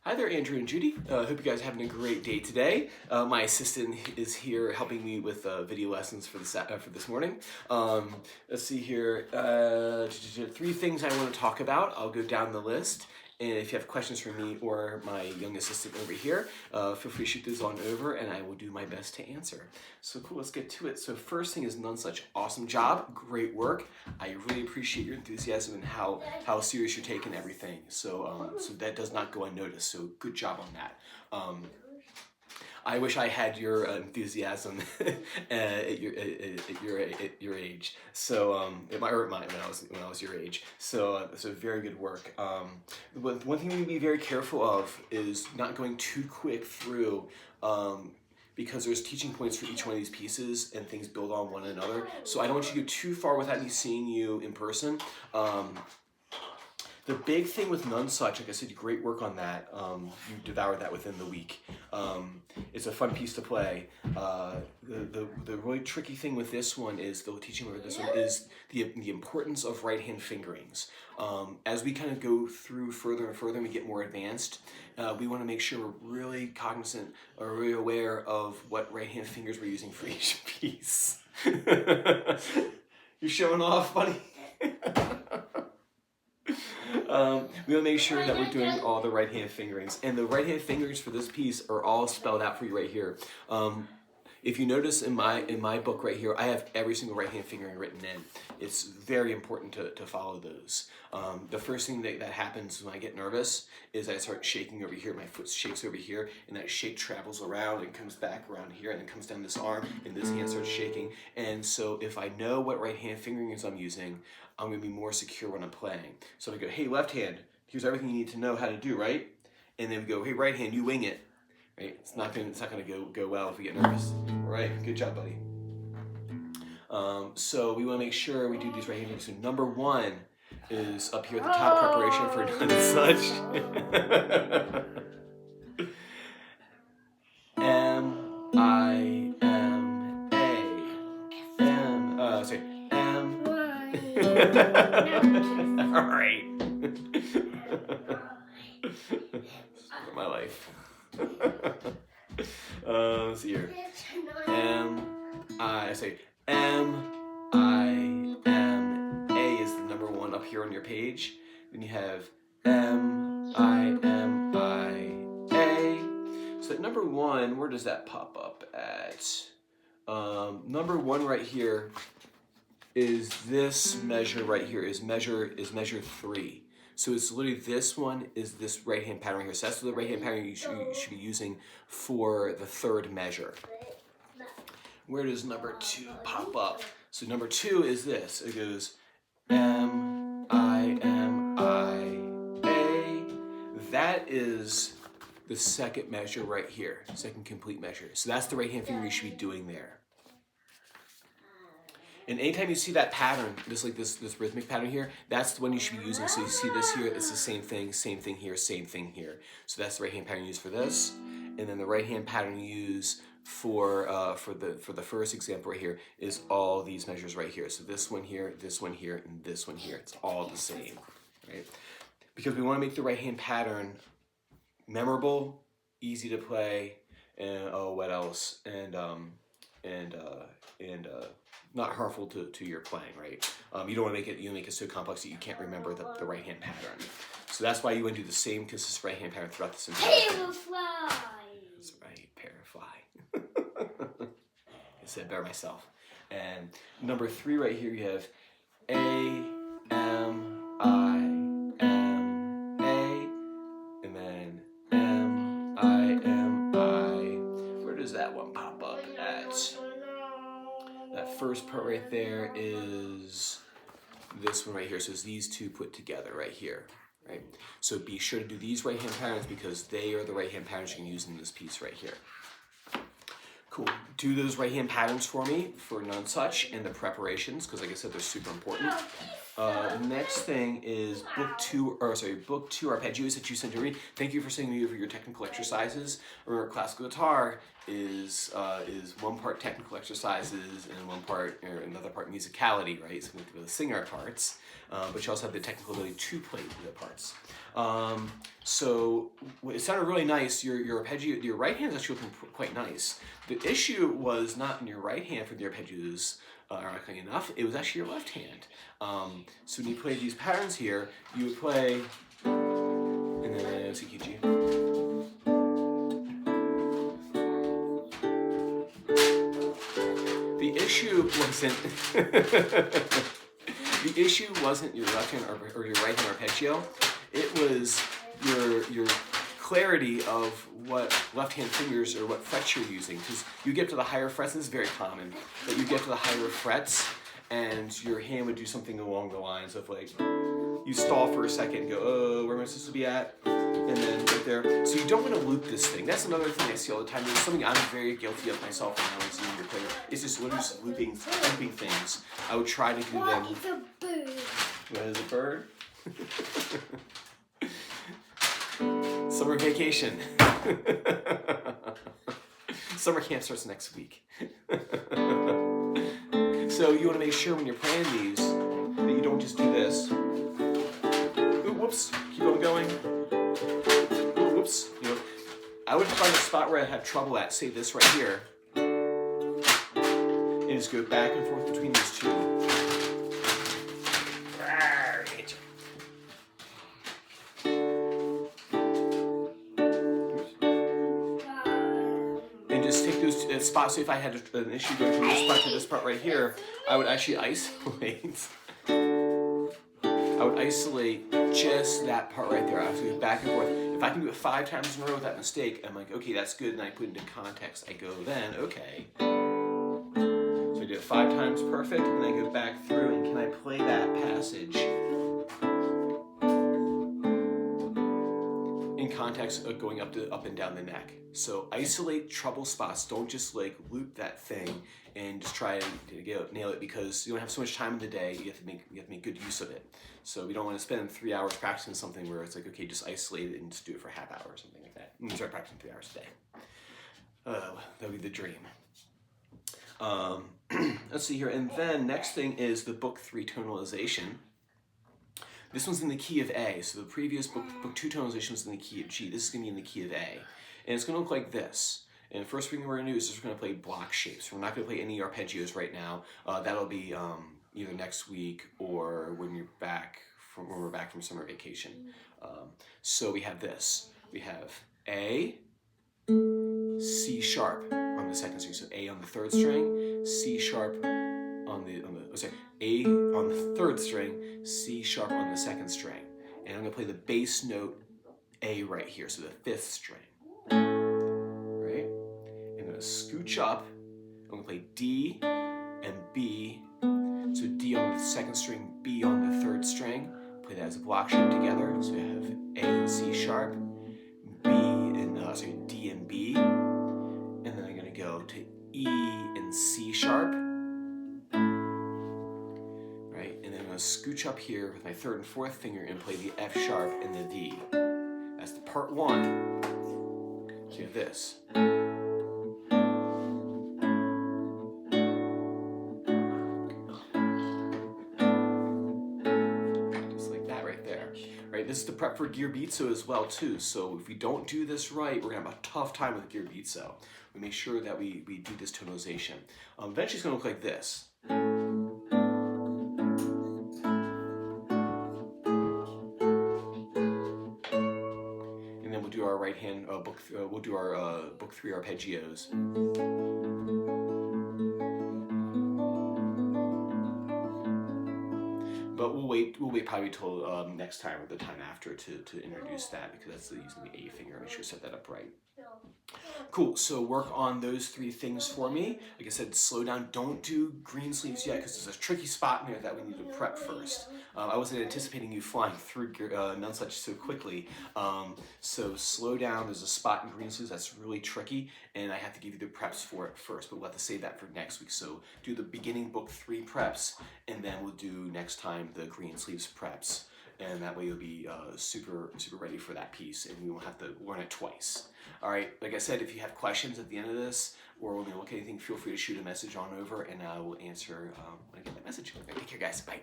Hi there, Andrew and Judy. Hope you guys are having a great day today. My assistant is here helping me with video lessons for this morning. Let's see here. 3 things I want to talk about. I'll go down the list. And if you have questions for me or my young assistant over here, feel free to shoot those on over and I will do my best to answer. So cool, let's get to it. So first thing is None Such. Awesome job, great work. I really appreciate your enthusiasm and how serious you're taking everything. So that does not go unnoticed, so good job on that. I wish I had your enthusiasm at your age. So when I was your age. So very good work. One thing we need to be very careful of is not going too quick through. Because there's teaching points for each one of these pieces and things build on one another. So I don't want you to go too far without me seeing you in person. The big thing with None Such, like I said, great work on that. You devoured that within the week. It's a fun piece to play. The really tricky thing with this one is, the teaching with this one is the importance of right hand fingerings. As we kind of go through further and further and we get more advanced, we want to make sure we're really cognizant or really aware of what right hand fingers we're using for each piece. You're showing off, buddy. We want to make sure that we're doing all the right hand fingerings. And the right hand fingerings for this piece are all spelled out for you right here. If you notice in my book right here, I have every single right hand fingering written in. It's very important to follow those. The first thing that happens when I get nervous is I start shaking over here. My foot shakes over here, and that shake travels around and comes back around here, and then comes down this arm, and this hand starts shaking. And so if I know what right hand fingerings I'm using, I'm going to be more secure when I'm playing. So I go, hey, left hand, here's everything you need to know how to do, right? And then we go, hey, right hand, you wing it. Right? It's not gonna go well if we get nervous. All right, good job, buddy. So we want to make sure we do these right hand. So number 1 is up here at the top, preparation for None Such. All right. My life. Let's see here. I say M-I-M-A is the number 1 up here on your page. Then you have M-I-M-I-A. So that number 1, where does that pop up at? Number 1 right here is this measure right here, is measure 3. So it's literally this one is this right hand pattern here. So that's the right hand pattern you should be using for the 3rd measure. Where does number 2 pop up? So number 2 is this. It goes M-I-M-I-A. That is the 2nd measure right here, 2nd complete measure. So that's the right hand finger you should be doing there. And anytime you see that pattern, this rhythmic pattern here, that's the one you should be using. So you see this here, it's the same thing here, same thing here. So that's the right hand pattern you use for this. And then the right hand pattern you use for the first example right here is all these measures right here. So this one here, and this one here. It's all the same, right? Because we want to make the right hand pattern memorable, easy to play, and what else? And not harmful to your playing, right? You don't want to make it so complex that you can't remember the right hand pattern. So that's why you want to do the same consistent right hand pattern throughout this entire thing. Parafly. That's right, parafly. I said better myself. And number 3 right here, you have A-M-I-M-A, and then M-I-M-I. Where does that one pop up at? That first part right there is this one right here. So it's these 2 put together right here, right? So be sure to do these right hand patterns because they are the right hand patterns you can use in this piece right here. Cool. Do those right hand patterns for me for None Such and the preparations, because like I said, they're super important. Next thing is book two arpeggios that you sent to read. Thank you for sending me over your technical exercises. Remember, classical guitar is one part technical exercises and one part, or another part musicality, right? So we have to sing our parts, but you also have the technical ability to play the parts. So it sounded really nice. Your arpeggio, your right hand is actually looking quite nice. The issue was not in your right hand for the arpeggios. Ironically enough, it was actually your left hand. So when you play these patterns here, you would play, and then Tsukiji. The issue wasn't your left hand or your right hand arpeggio. It was your clarity of what left-hand fingers or what frets you're using, because you get to the higher frets, and this is very common, but you get to the higher frets and your hand would do something along the lines of like, you stall for a second and go, oh, where am I supposed to be at? And then right there. So you don't want to loop this thing. That's another thing I see all the time. It's something I'm very guilty of myself when I was a younger player. It's just literally just looping things. I would try to do them. What is a bird? What is a bird? Summer vacation. Summer camp starts next week. So you want to make sure when you're playing these that you don't just do this. Ooh, whoops, keep on going. Ooh, whoops. You know, I would find a spot where I have trouble at, say this right here, and just go back and forth between these two. Spot. So if I had an issue going from this part to this part right here, I would actually isolate. I would isolate just that part right there. I have to go back and forth. If I can do it 5 times in a row without mistake, I'm like, okay, that's good. And I put it into context. I go then, okay. So I do it 5 times perfect, and then I go back through, and can I play that passage in context of going up and down the neck? So isolate trouble spots. Don't just like loop that thing and just try to nail it, because you don't have so much time in the day. You have to make good use of it. So we don't want to spend 3 hours practicing something where it's like, okay, just isolate it and just do it for a half hour or something like that. And start practicing 3 hours a day. That would be the dream. Let's see here. And then next thing is the book 3 tonalization. This one's in the key of A. So the previous book 2 tonalization was in the key of G. This is going to be in the key of A. And it's going to look like this. And the first thing we're going to do is we're going to play block shapes. We're not going to play any arpeggios right now. That'll be either next week or when we're back from summer vacation. So we have this. We have A, C sharp on the second string. So A on the 3rd string, C sharp on the A on the 3rd string, C sharp on the 2nd string. And I'm going to play the bass note A right here, so the 5th string. Right? I'm going to scooch up. I'm going to play D and B. So D on the 2nd string, B on the 3rd string. Play that as a block shape together. So we have A and C sharp, D and B. And then I'm going to go to E and C sharp. Right? And then I'm going to scooch up here with my 3rd and 4th finger and play the F sharp and the D. That's the part 1. So you have this. Just like that right there. Right? This is the prep for Ghirbizzo as well too. So if we don't do this right, we're gonna have a tough time with Ghirbizzo. We make sure that we do this tonalization. Eventually it's gonna look like this. Do our right hand we'll do our book 3 arpeggios. But we'll wait probably till next time or the time after to introduce that, because that's using the A finger. Make sure to set that up right. Cool, so work on those three things for me. Like I said, slow down, don't do green sleeves yet because there's a tricky spot in there that we need to prep first. I wasn't anticipating you flying through Nonsuch so quickly, so slow down. There's a spot in green sleeves that's really tricky and I have to give you the preps for it first, but we'll have to save that for next week. So do the beginning book 3 preps and then we'll do next time the green sleeves preps. And that way you'll be super ready for that piece and you won't have to learn it twice. All right, like I said, if you have questions at the end of this or when you look at anything, feel free to shoot a message on over and I will answer when I get that message. All right, take care, guys. Bye.